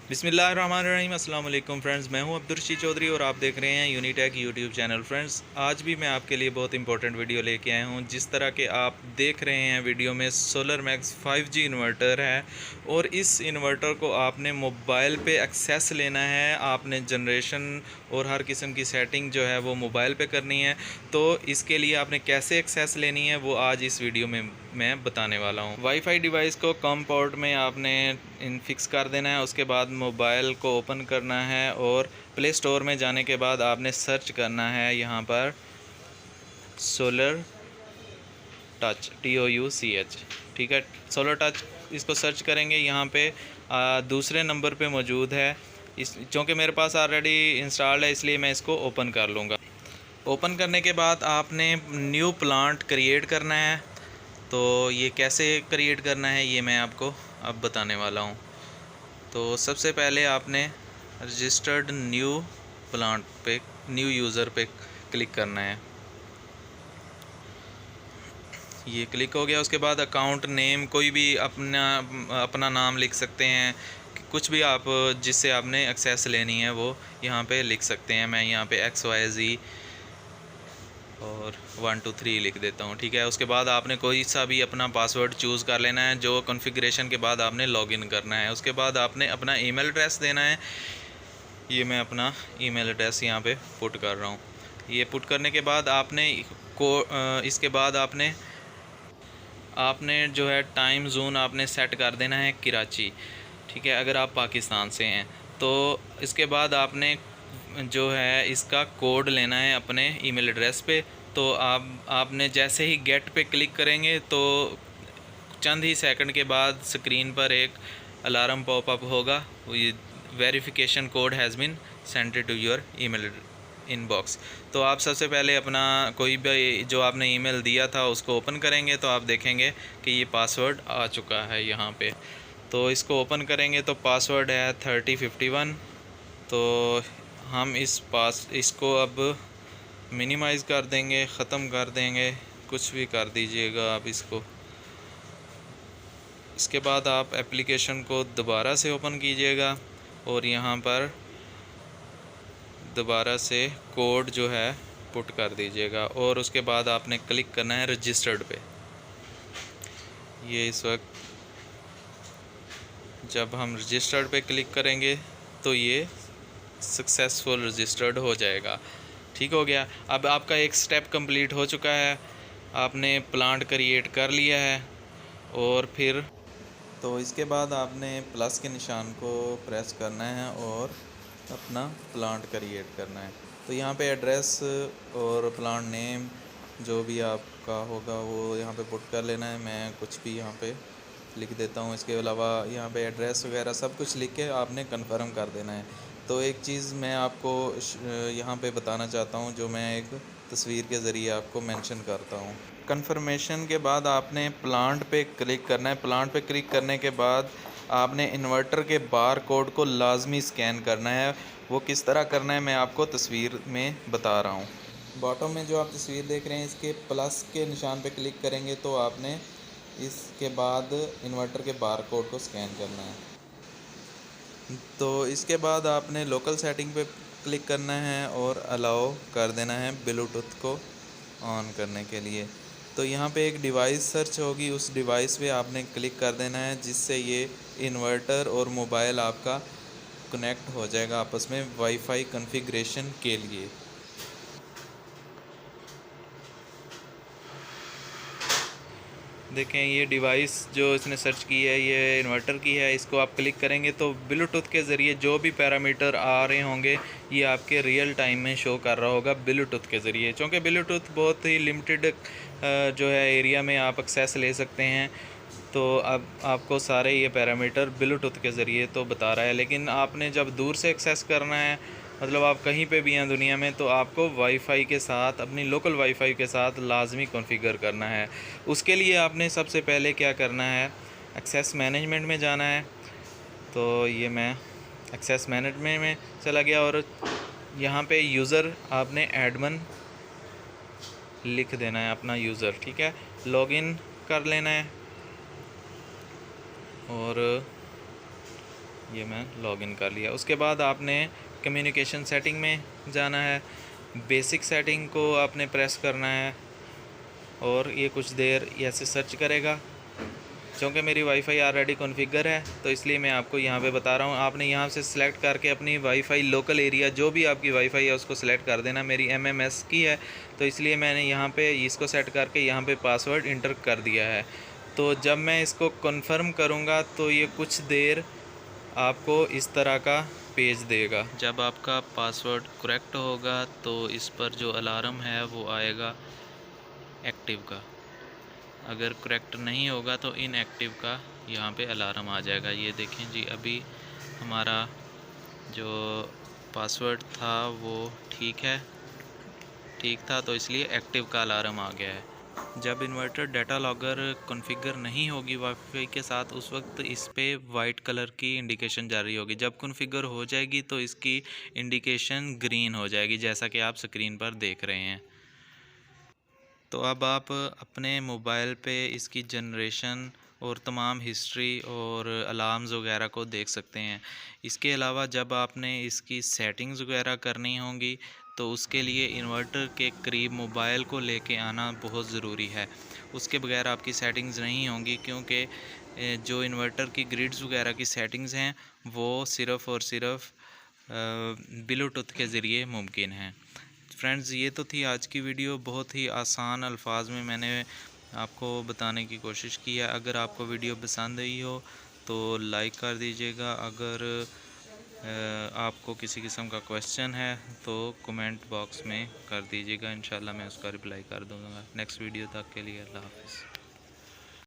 बिस्मिल्लाहिर्रहमानिर्रहीम। अस्सलाम वालेकुम फ्रेंड्स, मैं हूं अब्दुर्रशीद चौधरी और आप देख रहे हैं यूनिटेक यूट्यूब चैनल। फ्रेंड्स, आज भी मैं आपके लिए बहुत इंपॉर्टेंट वीडियो लेके आया हूं। जिस तरह के आप देख रहे हैं वीडियो में, सोलर मैक्स 5G इन्वर्टर है और इस इन्वर्टर को आपने मोबाइल पे एक्सेस लेना है। आपने जनरेशन और हर किस्म की सेटिंग जो है वो मोबाइल पे करनी है। तो इसके लिए आपने कैसे एक्सेस लेनी है वो आज इस वीडियो में मैं बताने वाला हूँ। वाईफाई डिवाइस को कम पोर्ट में आपने इन फिक्स कर देना है। उसके बाद मोबाइल को ओपन करना है और प्ले स्टोर में जाने के बाद आपने सर्च करना है यहाँ पर सोलर टच, TOUCH। ठीक है, सोलर टच इसको सर्च करेंगे। यहाँ पे दूसरे नंबर पे मौजूद है। इस चूँकि मेरे पास ऑलरेडी इंस्टॉल्ड है इसलिए मैं इसको ओपन कर लूँगा। ओपन करने के बाद आपने न्यू प्लांट क्रिएट करना है। तो ये कैसे क्रिएट करना है ये मैं आपको अब बताने वाला हूँ। तो सबसे पहले आपने रजिस्टर्ड न्यू प्लांट पे, न्यू यूज़र पे क्लिक करना है। ये क्लिक हो गया। उसके बाद अकाउंट नेम कोई भी अपना नाम लिख सकते हैं। कुछ भी आप जिससे आपने एक्सेस लेनी है वो यहाँ पे लिख सकते हैं। मैं यहाँ पे XYZ और 1 2 3 लिख देता हूँ। ठीक है, उसके बाद आपने कोई सा भी अपना पासवर्ड चूज़ कर लेना है जो कॉन्फ़िगरेशन के बाद आपने लॉगिन करना है। उसके बाद आपने अपना ईमेल एड्रेस देना है। ये मैं अपना ईमेल एड्रेस यहाँ पे पुट कर रहा हूँ। ये पुट करने के बाद आपने इसके बाद आपने जो है टाइम जोन आपने सेट कर देना है कराची। ठीक है, अगर आप पाकिस्तान से हैं तो इसके बाद आपने जो है इसका कोड लेना है अपने ईमेल एड्रेस पे। तो आपने जैसे ही गेट पे क्लिक करेंगे तो चंद ही सेकंड के बाद स्क्रीन पर एक अलार्म पॉपअप होगा। ये verification code has been send to your email inbox. तो आप सबसे पहले अपना कोई भी जो आपने ईमेल दिया था उसको ओपन करेंगे तो आप देखेंगे कि ये पासवर्ड आ चुका है यहाँ पे। तो इसको ओपन करेंगे तो पासवर्ड है 3051। तो हम इसको अब मिनिमाइज़ कर देंगे, ख़त्म कर देंगे, कुछ भी कर दीजिएगा आप इसको। इसके बाद आप एप्लीकेशन को दोबारा से ओपन कीजिएगा और यहाँ पर दोबारा से कोड जो है पुट कर दीजिएगा और उसके बाद आपने क्लिक करना है रजिस्टर्ड पे। ये इस वक्त जब हम रजिस्टर्ड पे क्लिक करेंगे तो ये सक्सेसफुल रजिस्टर्ड हो जाएगा। ठीक हो गया। अब आपका एक स्टेप कंप्लीट हो चुका है, आपने प्लांट क्रिएट कर लिया है। और फिर तो इसके बाद आपने प्लस के निशान को प्रेस करना है और अपना प्लांट क्रिएट करना है। तो यहाँ पे एड्रेस और प्लांट नेम जो भी आपका होगा वो यहाँ पे पुट कर लेना है। मैं कुछ भी यहाँ पे लिख देता हूँ। इसके अलावा यहाँ पे एड्रेस वगैरह सब कुछ लिख के आपने कंफर्म कर देना है। तो एक चीज़ मैं आपको यहाँ पे बताना चाहता हूँ जो मैं एक तस्वीर के ज़रिए आपको मेंशन करता हूँ। कंफर्मेशन के बाद आपने प्लांट पे क्लिक करना है। प्लांट पे क्लिक करने के बाद आपने इन्वर्टर के बार कोड को लाजमी स्कैन करना है। वो किस तरह करना है मैं आपको तस्वीर में बता रहा हूँ। बॉटम में जो आप तस्वीर देख रहे हैं इसके प्लस के निशान पे क्लिक करेंगे तो आपने इसके बाद इन्वर्टर के बार कोड को स्कैन करना है। तो इसके बाद आपने लोकल सेटिंग पे क्लिक करना है और अलाउ कर देना है ब्लूटूथ को ऑन करने के लिए। तो यहाँ पे एक डिवाइस सर्च होगी, उस डिवाइस पे आपने क्लिक कर देना है जिससे ये इन्वर्टर और मोबाइल आपका कनेक्ट हो जाएगा आपस में वाईफाई कॉन्फ़िगरेशन के लिए। देखें, ये डिवाइस जो इसने सर्च की है ये इन्वर्टर की है। इसको आप क्लिक करेंगे तो ब्लूटूथ के ज़रिए जो भी पैरामीटर आ रहे होंगे ये आपके रियल टाइम में शो कर रहा होगा ब्लूटूथ के ज़रिए। चूँकि ब्लूटूथ बहुत ही लिमिटेड जो है एरिया में आप एक्सेस ले सकते हैं। तो अब आपको सारे ये पैरामीटर ब्लूटूथ के ज़रिए तो बता रहा है, लेकिन आपने जब दूर से एक्सेस करना है, मतलब आप कहीं पे भी हैं दुनिया में, तो आपको वाईफाई के साथ, अपनी लोकल वाईफाई के साथ लाजमी कॉन्फ़िगर करना है। उसके लिए आपने सबसे पहले क्या करना है, एक्सेस मैनेजमेंट में जाना है। तो ये मैं एक्सेस मैनेजमेंट में चला गया और यहाँ पे यूज़र आपने एडमिन लिख देना है, अपना यूज़र। ठीक है, लॉगिन कर लेना है और ये मैं लॉगिन कर लिया। उसके बाद आपने कम्युनिकेशन सेटिंग में जाना है, बेसिक सेटिंग को आपने प्रेस करना है और ये कुछ देर ऐसे सर्च करेगा। क्योंकि मेरी वाईफाई ऑलरेडी कॉन्फ़िगर है तो इसलिए मैं आपको यहाँ पे बता रहा हूँ। आपने यहाँ से सिलेक्ट करके अपनी वाईफाई लोकल एरिया जो भी आपकी वाईफाई है उसको सिलेक्ट कर देना। मेरी MMS की है तो इसलिए मैंने यहाँ पे इसको सेट करके यहाँ पे पासवर्ड इंटर कर दिया है। तो जब मैं इसको कन्फर्म करूँगा तो ये कुछ देर आपको इस तरह का पेज देगा। जब आपका पासवर्ड करेक्ट होगा तो इस पर जो अलार्म है वो आएगा एक्टिव का। अगर करेक्ट नहीं होगा तो इनएक्टिव का यहाँ पे अलार्म आ जाएगा। ये देखें जी, अभी हमारा जो पासवर्ड था वो ठीक था तो इसलिए एक्टिव का अलार्म आ गया है। जब इन्वर्टर डाटा लॉगर कॉन्फ़िगर नहीं होगी वाईफाई के साथ उस वक्त इस पे वाइट कलर की इंडिकेशन जा रही होगी। जब कॉन्फ़िगर हो जाएगी तो इसकी इंडिकेशन ग्रीन हो जाएगी, जैसा कि आप स्क्रीन पर देख रहे हैं। तो अब आप अपने मोबाइल पे इसकी जनरेशन और तमाम हिस्ट्री और अलार्म्स वगैरह को देख सकते हैं। इसके अलावा जब आपने इसकी सेटिंग्स वगैरह करनी होंगी तो उसके लिए इन्वर्टर के करीब मोबाइल को लेके आना बहुत ज़रूरी है। उसके बगैर आपकी सेटिंग्स नहीं होंगी, क्योंकि जो इन्वर्टर की ग्रिड्स वगैरह की सेटिंग्स हैं वो सिर्फ़ और सिर्फ ब्लूटूथ के ज़रिए मुमकिन है। फ्रेंड्स, ये तो थी आज की वीडियो। बहुत ही आसान अल्फाज में मैंने आपको बताने की कोशिश की है। अगर आपको वीडियो पसंद आई हो तो लाइक कर दीजिएगा। अगर आपको किसी किस्म का क्वेश्चन है तो कमेंट बॉक्स में कर दीजिएगा, इंशाल्लाह मैं उसका रिप्लाई कर दूँगा। नेक्स्ट वीडियो तक के लिए अल्लाह हाफ़िज़।